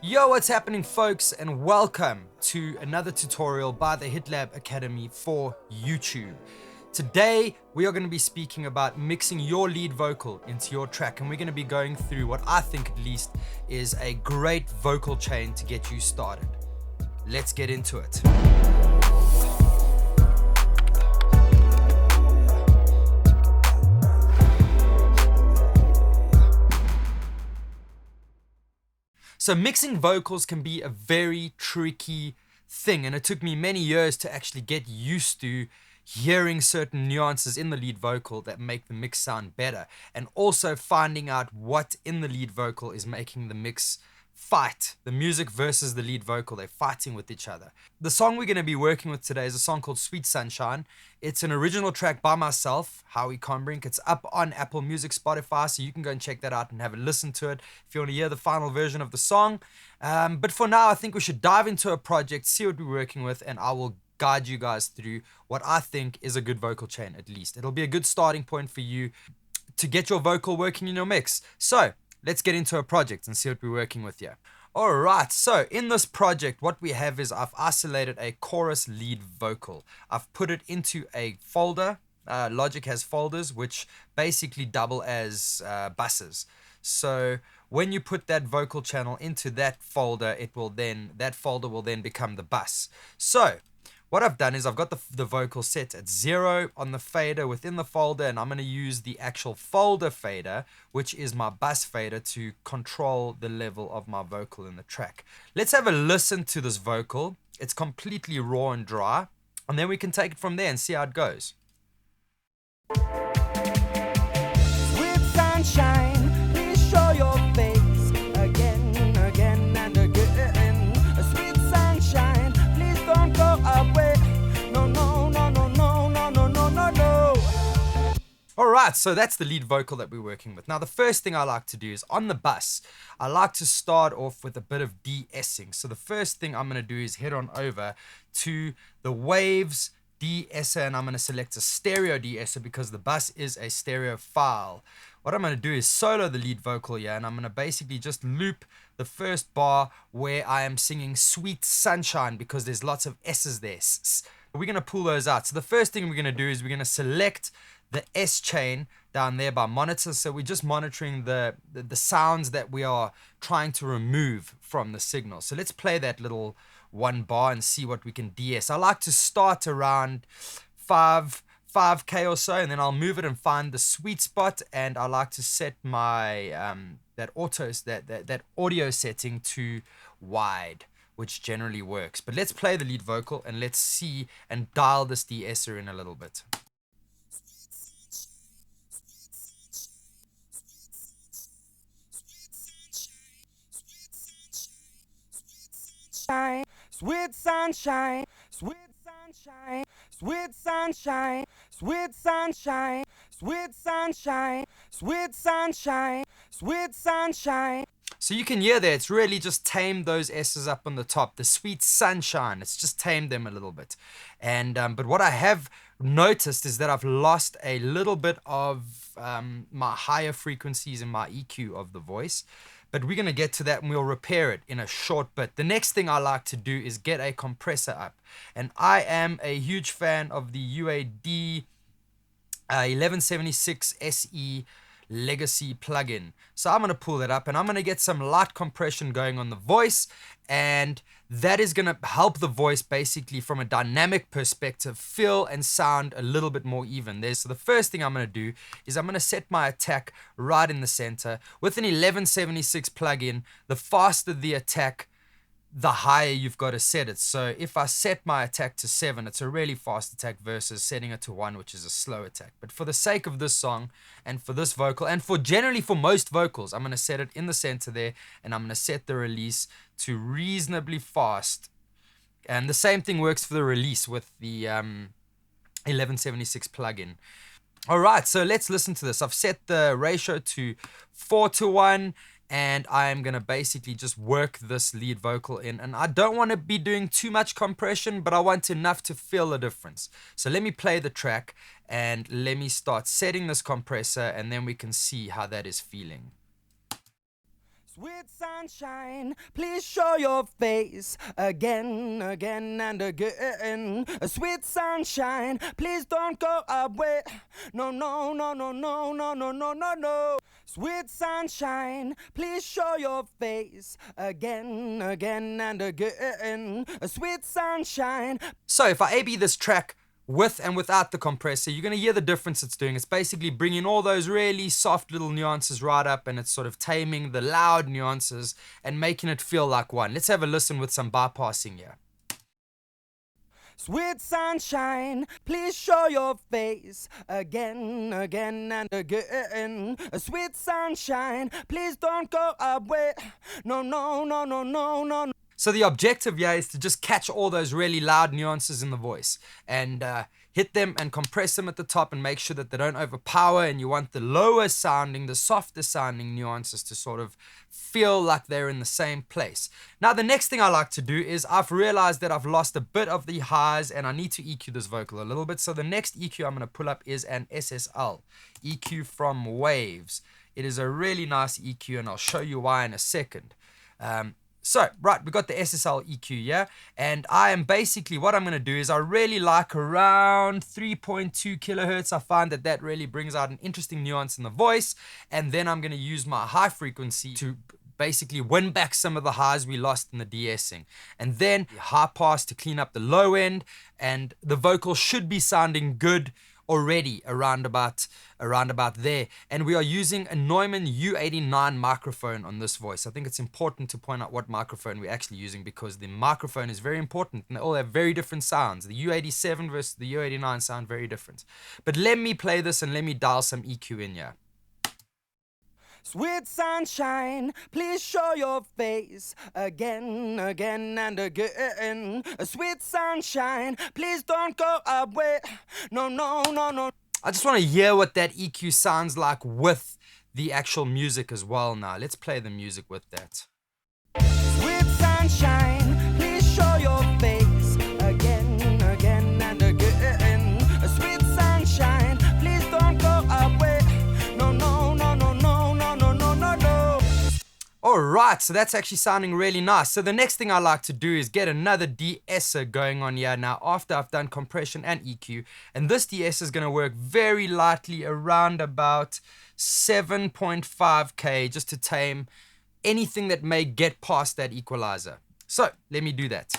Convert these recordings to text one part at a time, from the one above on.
Yo, what's happening, folks, and welcome to another tutorial by the HitLab Academy for YouTube. Today, we are going to be speaking about mixing your lead vocal into your track, and we're going to be going through what I think at least is a great vocal chain to get you started. Let's get into it. So mixing vocals can be a very tricky thing, and it took me many years to actually get used to hearing certain nuances in the lead vocal that make the mix sound better, and also finding out what in the lead vocal is making the mix fight. The music versus the lead vocal, they're fighting with each other. The song we're going to be working with today is a song called Sweet Sunshine. It's an original track by myself, Howie Combrink. It's up on Apple Music, Spotify, so you can go and check that out and have a listen to it if you want to hear the final version of the song. But for now, I think we should dive into a project, see what we're working with, and I will guide you guys through what I think is a good vocal chain, at least. It'll be a good starting point for you to get your vocal working in your mix. So let's get into a project and see what we're working with here. Alright, so in this project, what we have is I've isolated a chorus lead vocal. I've put it into a folder. Logic has folders which basically double as buses. So when you put that vocal channel into that folder, that folder will then become the bus. So what I've done is I've got the vocal set at 0 on the fader within the folder, and I'm going to use the actual folder fader, which is my bus fader, to control the level of my vocal in the track. Let's have a listen to this vocal. It's completely raw and dry, and then we can take it from there and see how it goes. Sweet sunshine, please show your face again and again. Sweet sunshine, please don't go away. No. Alright, so that's the lead vocal that we're working with. Now, the first thing I like to do is on the bus, I like to start off with a bit of de-essing. So the first thing I'm going to do is head on over to the waves de-esser, and I'm going to select a stereo de-esser because the bus is a stereo file. What I'm going to do is solo the lead vocal here, and I'm going to basically just loop the first bar where I am singing Sweet Sunshine because there's lots of S's there. We're going to pull those out. So the first thing we're going to do is we're going to select the S chain down there by monitor. So we're just monitoring the sounds that we are trying to remove from the signal. So let's play that little one bar and see what we can de-ess. I like to start around 5K or so, and then I'll move it and find the sweet spot, and I like to set my that audio setting to wide, which generally works. But let's play the lead vocal and let's see and dial this de-esser in a little bit. Sweet sunshine, sweet sunshine, sweet sunshine, sweet sunshine, sweet sunshine, sweet sunshine, sweet sunshine. So you can hear there, it's really just tamed those S's up on the top. The sweet sunshine, it's just tamed them a little bit. And but what I have noticed is that I've lost a little bit of my higher frequencies in my EQ of the voice. But we're going to get to that and we'll repair it in a short bit. The next thing I like to do is get a compressor up. And I am a huge fan of the UAD 1176 SE Legacy plugin. So I'm going to pull that up and I'm going to get some light compression going on the voice, and that is going to help the voice basically from a dynamic perspective feel and sound a little bit more even there. So the first thing I'm going to do is I'm going to set my attack right in the center. With an 1176 plugin, the faster the attack, the higher you've got to set it. So if I set my attack to 7, it's a really fast attack versus setting it to 1, which is a slow attack. But for the sake of this song and for this vocal, and for generally for most vocals, I'm going to set it in the center there, and I'm going to set the release to reasonably fast. And the same thing works for the release with the 1176 plugin. Alright, so let's listen to this. I've set the ratio to 4:1, and I am going to basically just work this lead vocal in. And I don't want to be doing too much compression, but I want enough to feel the difference. So let me play the track and let me start setting this compressor, and then we can see how that is feeling. Sweet sunshine, please show your face again, again and again. Sweet sunshine, please don't go away. No, no, no, no, no, no, no, no, no, no. Sweet sunshine, please show your face again, again and again. Sweet sunshine. So if I A-B this track with and without the compressor, you're going to hear the difference it's doing. It's basically bringing all those really soft little nuances right up, and it's sort of taming the loud nuances and making it feel like one. Let's have a listen with some bypassing here. Sweet sunshine, please show your face again, again and again. Sweet sunshine, please don't go away. No, no, no, no, no, no, no. So the objective here is to just catch all those really loud nuances in the voice and hit them and compress them at the top and make sure that they don't overpower, and you want the lower sounding, the softer sounding nuances to sort of feel like they're in the same place. Now the next thing I like to do is I've realized that I've lost a bit of the highs and I need to EQ this vocal a little bit. So the next EQ I'm going to pull up is an SSL, EQ from Waves. It is a really nice EQ and I'll show you why in a second. So, right, we got the SSL EQ, yeah? And I am basically, what I'm going to do is I really like around 3.2 kilohertz. I find that that really brings out an interesting nuance in the voice. And then I'm going to use my high frequency to basically win back some of the highs we lost in the de-essing. And then high pass to clean up the low end. And the vocal should be sounding good already around about there. And we are using a Neumann U89 microphone on this voice. I think it's important to point out what microphone we're actually using, because the microphone is very important and they all have very different sounds. The U87 versus the U89 sound very different. But let me play this and let me dial some EQ in here. Sweet sunshine, please show your face again, again and again. Sweet sunshine, please don't go away. No, no, no, no. I just want to hear what that EQ sounds like with the actual music as well now. Let's play the music with that. Sweet sunshine, please show your face again, again and again. Sweet sunshine, please don't go away. No, no, no, no, no, no, no, no, no, no. Alright, so that's actually sounding really nice. So the next thing I like to do is get another de-esser going on here now after I've done compression and EQ. And this de-esser is going to work very lightly around about 7.5K just to tame anything that may get past that equalizer. So let me do that.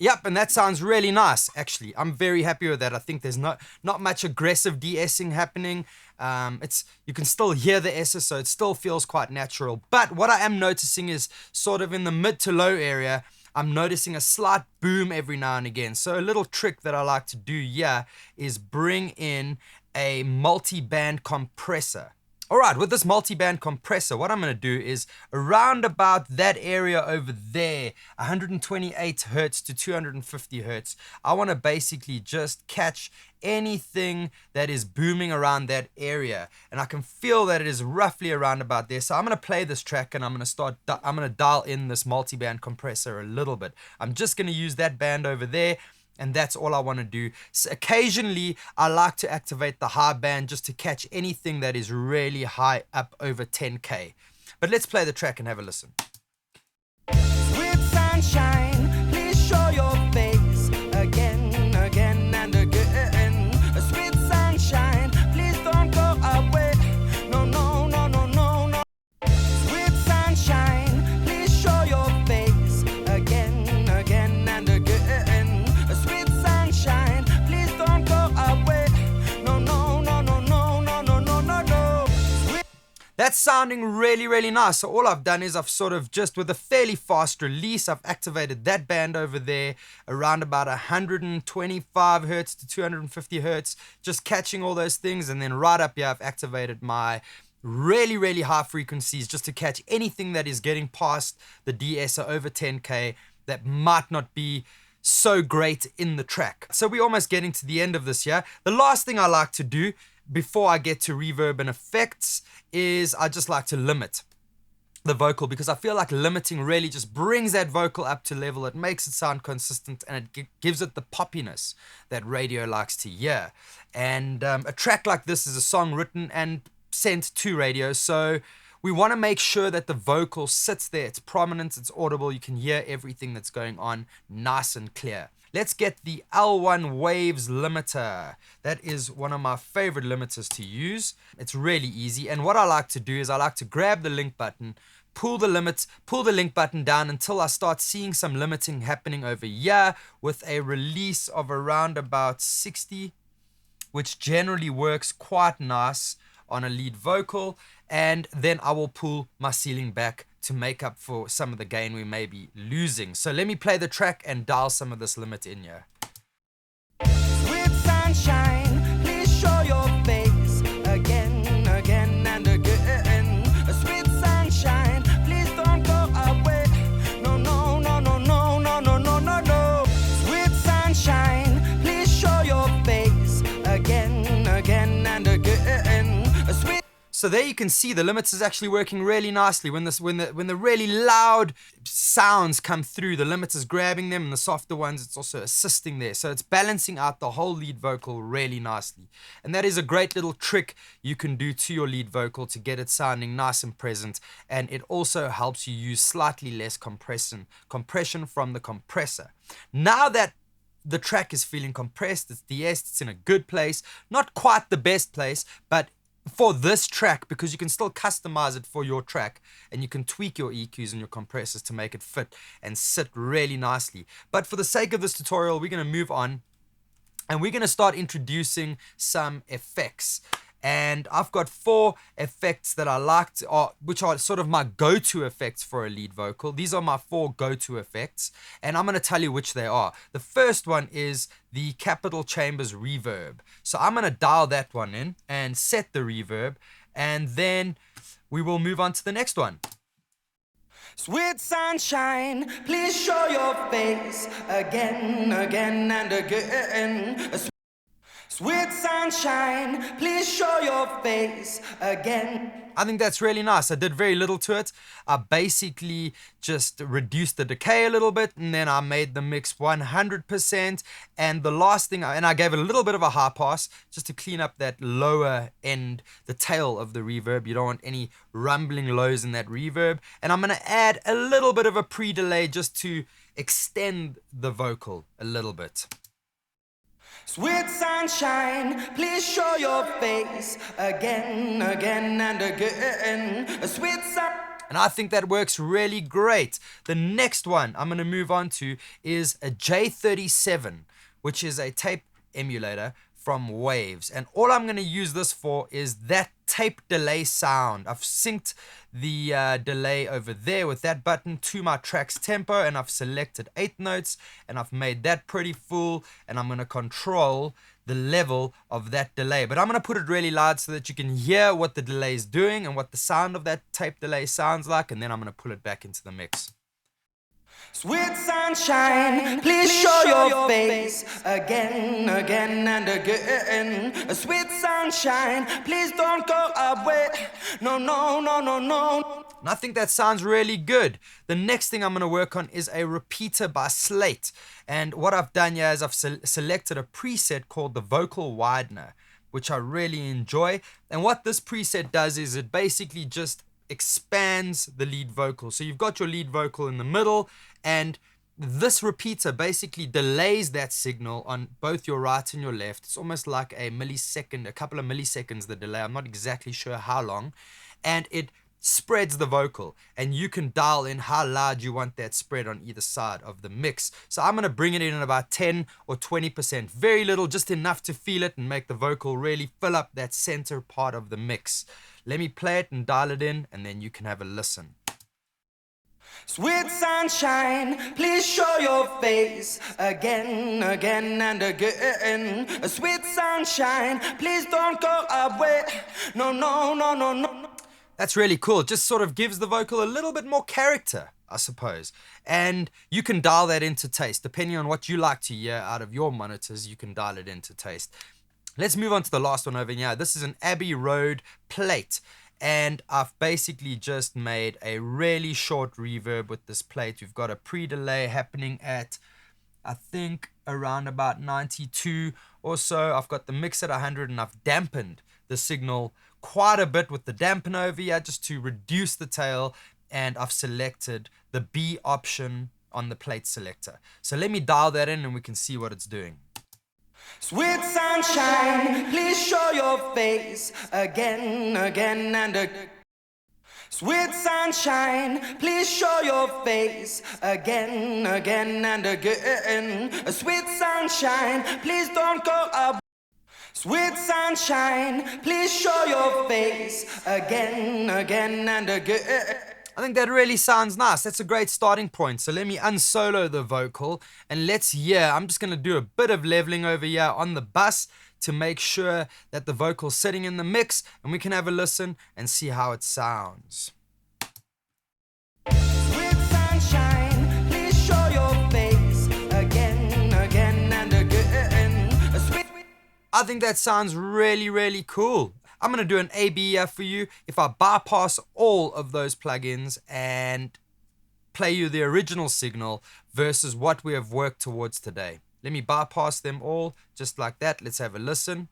Yep, and that sounds really nice, actually. I'm very happy with that. I think there's not much aggressive de-essing happening. You can still hear the esser, so it still feels quite natural. But what I am noticing is sort of in the mid to low area, I'm noticing a slight boom every now and again. So a little trick that I like to do here is bring in a multi-band compressor. Alright, with this multi-band compressor, what I'm going to do is around about that area over there, 128 hertz to 250 hertz, I want to basically just catch anything that is booming around that area. And I can feel that it is roughly around about there. So I'm going to play this track and I'm going to dial in this multi-band compressor a little bit. I'm just going to use that band over there. And that's all I want to do. So occasionally, I like to activate the high band just to catch anything that is really high up over 10K. But let's play the track and have a listen. Sweet sunshine, please show your face again, again and again. Sweet sunshine, please don't go away. No, no, no, no, no, no. Sweet sunshine, please show your face again, again and again. Sweet sunshine, please don't go away. No, no, no, no, no, no, no, no, no, no. That's sounding really, really nice. So all I've done is I've sort of just with a fairly fast release, I've activated that band over there around about 125 hertz to 250 hertz, just catching all those things. And then right up here, I've activated my really, really high frequencies just to catch anything that is getting past the de-esser over 10K that might not be so great in the track. So we're almost getting to the end of this here. The last thing I like to do before I get to reverb and effects is I just like to limit the vocal, because I feel like limiting really just brings that vocal up to level. It makes it sound consistent, and it gives it the poppiness that radio likes to hear. And a track like this is a song written and sent to radio, so we want to make sure that the vocal sits there, it's prominent, it's audible, you can hear everything that's going on nice and clear. Let's get the L1 Waves limiter. That is one of my favorite limiters to use. It's really easy, and what I like to do is I like to grab the link button, pull the link button down until I start seeing some limiting happening over here with a release of around about 60, which generally works quite nice on a lead vocal, and then I will pull my ceiling back to make up for some of the gain we may be losing. So let me play the track and dial some of this limit in here. Sweet sunshine, please show your face again, again and again. Sweet sunshine, please don't go away. No, no, no, no, no, no, no, no, no, no. Sweet sunshine, please show your face again, again and again. Sweet. So there you can see the limiter is actually working really nicely. When the really loud sounds come through, the limiter is grabbing them, and the softer ones, it's also assisting there. So it's balancing out the whole lead vocal really nicely. And that is a great little trick you can do to your lead vocal to get it sounding nice and present. And it also helps you use slightly less compression from the compressor. Now that the track is feeling compressed, it's de-essed, it's in a good place, not quite the best place, but for this track, because you can still customize it for your track, and you can tweak your EQs and your compressors to make it fit and sit really nicely. But for the sake of this tutorial, we're going to move on, and we're going to start introducing some effects. And I've got 4 effects that I like, which are sort of my go-to effects for a lead vocal. These are my 4 go-to effects, and I'm going to tell you which they are. The first one is the Capital Chambers reverb. So I'm going to dial that one in and set the reverb, and then we will move on to the next one. Sweet sunshine, please show your face again, again and again. Sweet sunshine, please show your face again. I think that's really nice. I did very little to it. I basically just reduced the decay a little bit, and then I made the mix 100%. And the last thing, and I gave it a little bit of a high pass just to clean up that lower end, the tail of the reverb. You don't want any rumbling lows in that reverb. And I'm going to add a little bit of a pre-delay just to extend the vocal a little bit. Sweet sunshine, please show your face again, again and again. Sweet sun. And I think that works really great. The next one I'm going to move on to is a J37, which is a tape emulator from Waves. And all I'm going to use this for is that tape delay sound. I've synced the delay over there with that button to my track's tempo, and I've selected 8 notes, and I've made that pretty full, and I'm going to control the level of that delay. But I'm going to put it really loud so that you can hear what the delay is doing and what the sound of that tape delay sounds like, and then I'm going to pull it back into the mix. Sweet sunshine, please show your face again, again and again. Sweet sunshine, please don't go away. No, no, no, no, no. And I think that sounds really good. The next thing I'm going to work on is a repeater by Slate. And what I've done here is I've selected a preset called the Vocal Widener, which I really enjoy. And what this preset does is it basically just expands the lead vocal. So you've got your lead vocal in the middle, and this repeater basically delays that signal on both your right and your left. It's almost like a millisecond, a couple of milliseconds the delay. I'm not exactly sure how long. And it spreads the vocal, and you can dial in how loud you want that spread on either side of the mix. So I'm going to bring it in at about 10 or 20%, very little, just enough to feel it and make the vocal really fill up that center part of the mix. Let me play it and dial it in, and then you can have a listen. Sweet sunshine, please show your face again, again and again. Sweet sunshine, please don't go away. No, no, no, no, no. That's really cool. It just sort of gives the vocal a little bit more character, I suppose. And you can dial that into taste. Depending on what you like to hear out of your monitors, you can dial it into taste. Let's move on to the last one over here. This is an Abbey Road plate. And I've basically just made a really short reverb with this plate. We've got a pre-delay happening at, I think, around about 92 or so. I've got the mix at 100 and I've dampened the signal quite a bit with the dampener over here just to reduce the tail. And I've selected the B option on the plate selector. So let me dial that in and we can see what it's doing. Sweet sunshine, please show your face again, again and again. Sweet sunshine, please show your face again, again and again. Sweet sunshine, please don't go up. Sweet sunshine, please show your face again, again and again. I think that really sounds nice. That's a great starting point. So let me unsolo the vocal and let's hear. I'm just going to do a bit of leveling over here on the bus to make sure that the vocal's sitting in the mix, and we can have a listen and see how it sounds. Sweet sunshine, please show your face again, again and again. I think that sounds really, really cool. I'm going to do an A/B here for you. If I bypass all of those plugins and play you the original signal versus what we have worked towards today. Let me bypass them all just like that. Let's have a listen.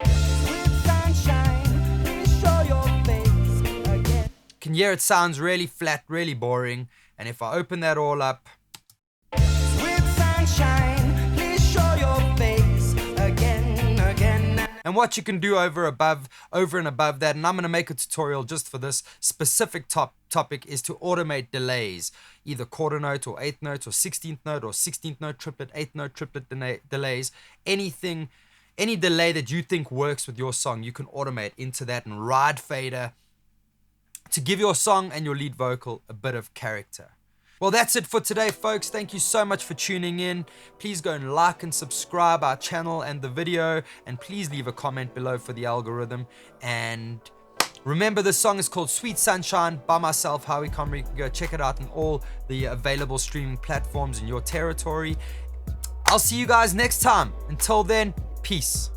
Sweet sunshine, please show your face again. Can you hear it sounds really flat, really boring. And if I open that all up, Sweet sunshine, please show your face again, again. and what you can do over and above that, and I'm going to make a tutorial just for this specific topic, is to automate delays, either quarter note or eighth note or 16th note or 16th note triplet, eighth note triplet delays, anything, any delay that you think works with your song, you can automate into that and ride fader to give your song and your lead vocal a bit of character. Well, that's it for today, folks. Thank you so much for tuning in. Please go and like and subscribe our channel and the video, and please leave a comment below for the algorithm. And remember, this song is called Sweet Sunshine by myself, Howie Combrink. You can go check it out on all the available streaming platforms in your territory. I'll see you guys next time. Until then, peace.